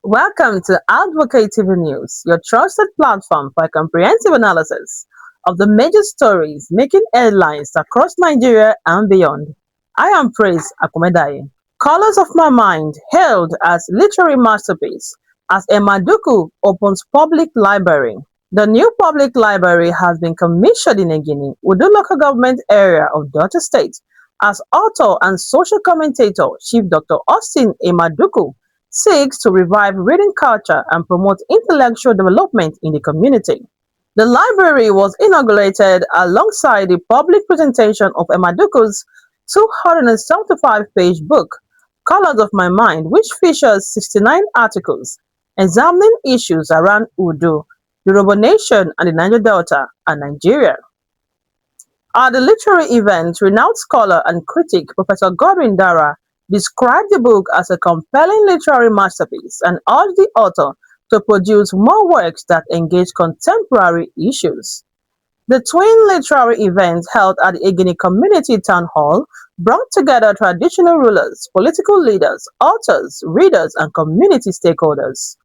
Welcome to Advocate TV News, your trusted platform for comprehensive analysis of the major stories making headlines across Nigeria and beyond. I am Praise Akumedaye. Colors of My Mind, hailed as literary masterpiece, as Emaduku opens public library. The new public library has been commissioned in Egini, Udu local government area of Delta State, as author and social commentator Chief Dr. Austin Emaduku seeks to revive reading culture and promote intellectual development in the community. The library was inaugurated alongside the public presentation of Emaduku's 275-page book, Colors of My Mind, which features 69 articles examining issues around Udu, the Yoruba Nation, and the Niger Delta, and Nigeria. At the literary event, renowned scholar and critic Professor Godwin Darah described the book as a compelling literary masterpiece and urged the author to produce more works that engage contemporary issues. The twin literary event held at the Egini Community Town Hall brought together traditional rulers, political leaders, authors, readers, and community stakeholders.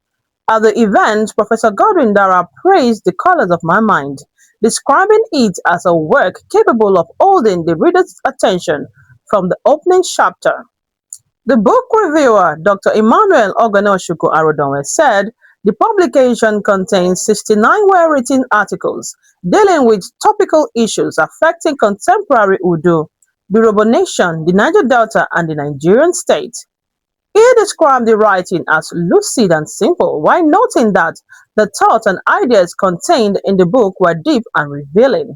At the event, Professor Godwin Darah praised The Colors of My Mind, describing it as a work capable of holding the reader's attention from the opening chapter. The book reviewer, Dr. Emmanuel Ogonoshuku Arodonwe, said the publication contains 69 well-written articles dealing with topical issues affecting contemporary Udu, the Yoruba Nation, the Niger Delta, and the Nigerian state. He described the writing as lucid and simple, while noting that the thoughts and ideas contained in the book were deep and revealing.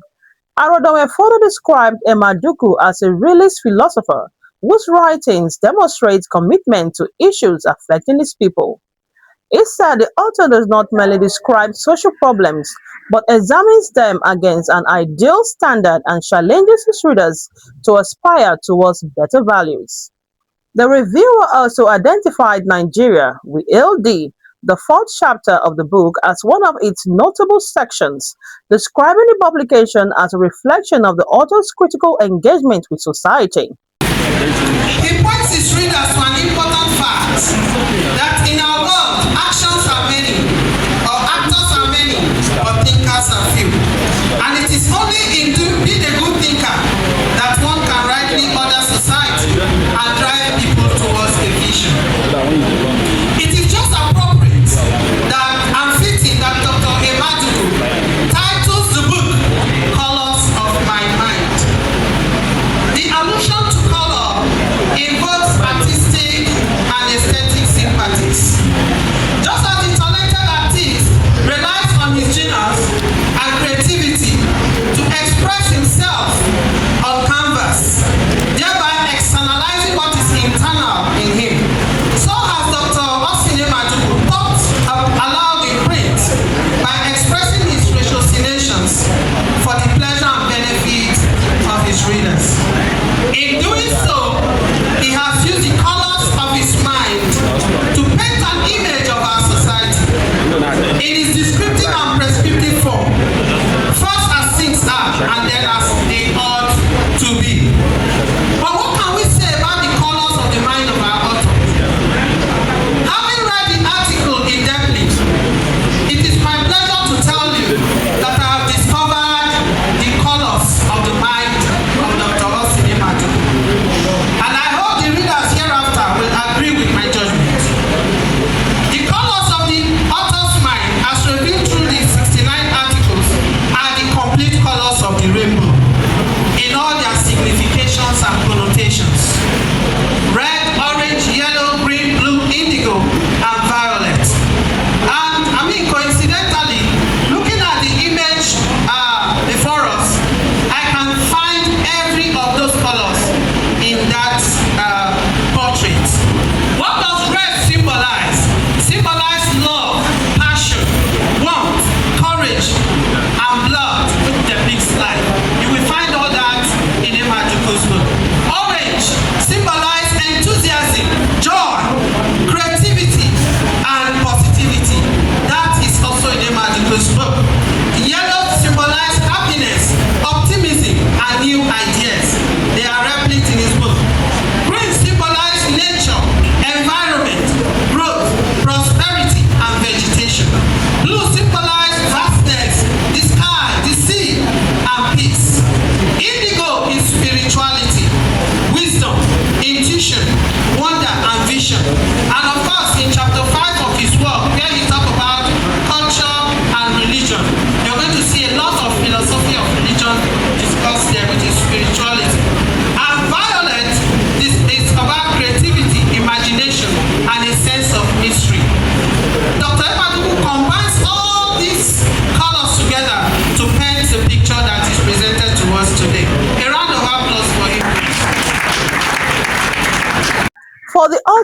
Arodonwe further described Emaduku as a realist philosopher whose writings demonstrate commitment to issues affecting his people. He said the author does not merely describe social problems, but examines them against an ideal standard and challenges his readers to aspire towards better values. The reviewer also identified Nigeria, We Hail Thee, the fourth chapter of the book, as one of its notable sections, describing the publication as a reflection of the author's critical engagement with society. He points his readers to an important fact, that in our world, actions are many, or actors are many, but thinkers are few. And it is only in being a good thinker that one can rightly order society and drive people towards a vision. It is just appropriate that and fitting that Dr. Emaduku titles the book Colors of My Mind. The allusion to color invokes artistic and aesthetic symbolism.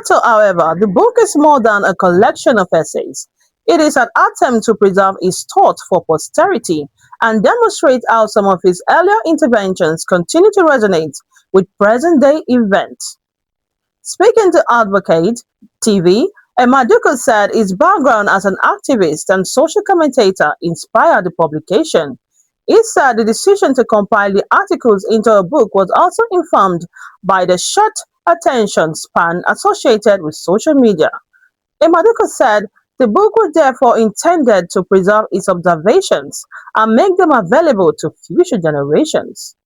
motto, however, the book is more than a collection of essays. It is an attempt to preserve his thought for posterity and demonstrate how some of his earlier interventions continue to resonate with present-day events. Speaking to Advocate TV, Emaduku said his background as an activist and social commentator inspired the publication. He said the decision to compile the articles into a book was also informed by the short attention span associated with social media. Emaduku said the book was therefore intended to preserve his observations and make them available to future generations.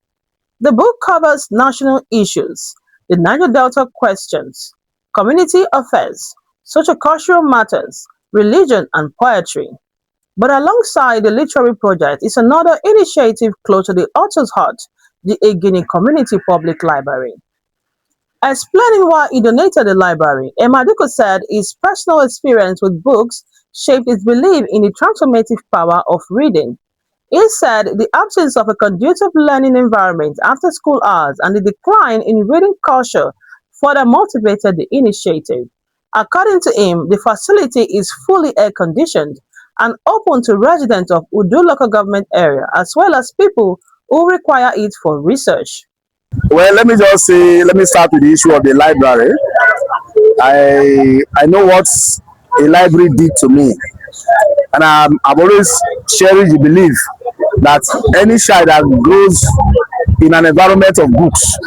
The book covers national issues, the Niger Delta questions, community affairs, socio-cultural matters, religion and poetry. But alongside the literary project is another initiative close to the author's heart, the Egini Community Public Library. Explaining why he donated the library, Emaduku said his personal experience with books shaped his belief in the transformative power of reading. He said the absence of a conducive learning environment after school hours and the decline in reading culture further motivated the initiative. According to him, the facility is fully air-conditioned and open to residents of Udu local government area as well as people who require it for research. Well, let me start with the issue of the library. I know what a library did to me, and I've always cherished the belief that any child that grows in an environment of books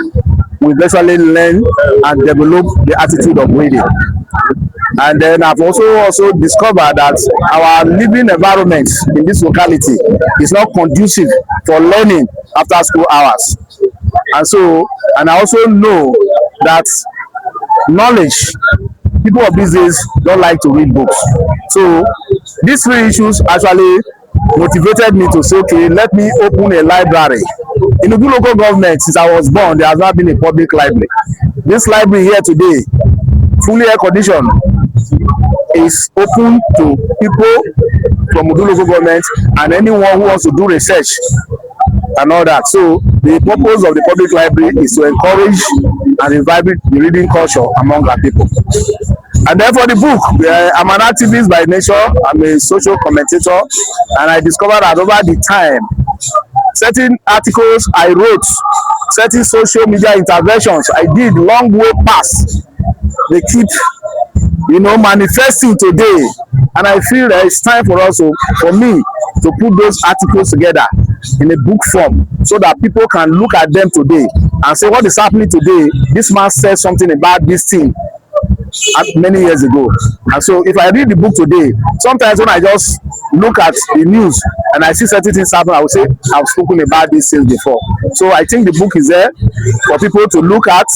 will eventually learn and develop the attitude of reading. And then I've also discovered that our living environment in this locality is not conducive for learning after school hours. And I also know that knowledge, people of these days don't like to read books. So these three issues actually motivated me to say, okay, let me open a library. In the local government, since I was born, there has not been a public library. This library here today, fully air conditioned, is open to people from Udu local government and anyone who wants to do research and all that. So the purpose of the public library is to encourage and invite the reading culture among our people. And then for the book, I'm an activist by nature. I'm a social commentator, and I discovered that over the time, certain articles I wrote, certain social media interventions I did long way past, they keep manifesting today. And I feel that it's time for us for me to put those articles together in a book form so that people can look at them today and say, what is happening today? This man said something about this thing many years ago. And so if I read the book today, sometimes when I just look at the news and I see certain things happen, I will say, I've spoken about these things before. So I think the book is there for people to look at.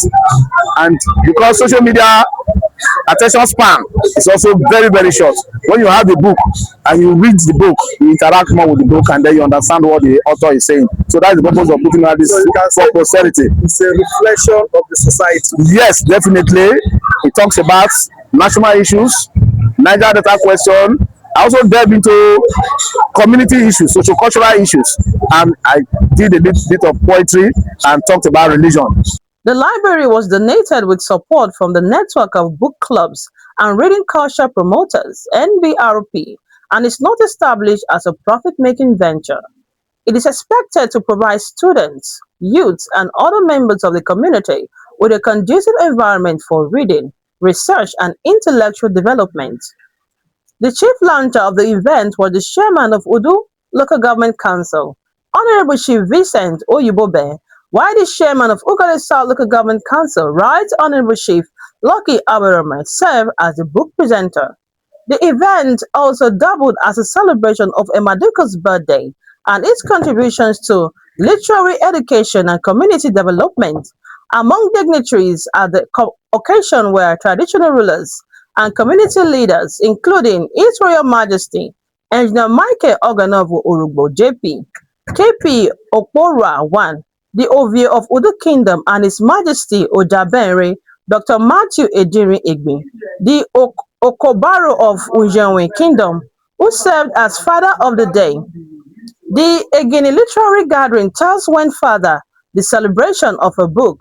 And because social media attention span is also very, very short. When you have the book and you read the book, you interact more with the book and then you understand what the author is saying. So that's the purpose of putting out this for posterity. It's a reflection of the society. Yes, definitely. It talks about national issues, Niger Delta question. I also delve into community issues, social cultural issues, and I did a bit of poetry and talked about religion. The library was donated with support from the Network of Book Clubs and Reading Culture Promoters (NBRP) and is not established as a profit-making venture. It is expected to provide students, youths, and other members of the community with a conducive environment for reading, research, and intellectual development. The chief launcher of the event was the chairman of Udu Local Government Council, Honorable Chief Vincent Oyibobe, while the chairman of Uganda South Local Government Council, Right Honorable Chief Lucky Aberome, served as the book presenter. The event also doubled as a celebration of Emaduku's birthday and its contributions to literary education and community development. Among dignitaries at the occasion were traditional rulers and community leaders, including His Royal Majesty Engineer Michael Oganovu Urugbo JP, KP Okpora I, the Ovie of Udu Kingdom, and His Majesty Ojabenre Dr. Matthew Ediri Igbi, the Okobaro of Ujenwe Kingdom, who served as Father of the Day. The Egini Literary Gathering thus went further, the celebration of a book.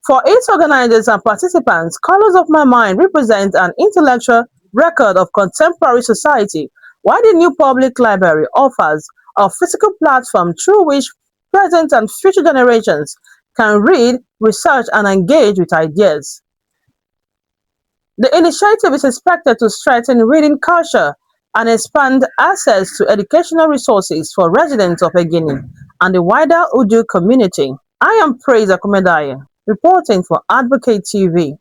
For its organizers and participants, Colors of My Mind represents an intellectual record of contemporary society, while the new public library offers a physical platform through which present and future generations can read, research, and engage with ideas. The initiative is expected to strengthen reading culture and expand access to educational resources for residents of Egini and the wider Urdu community. I am Praise Akumedaye, reporting for Advocate TV.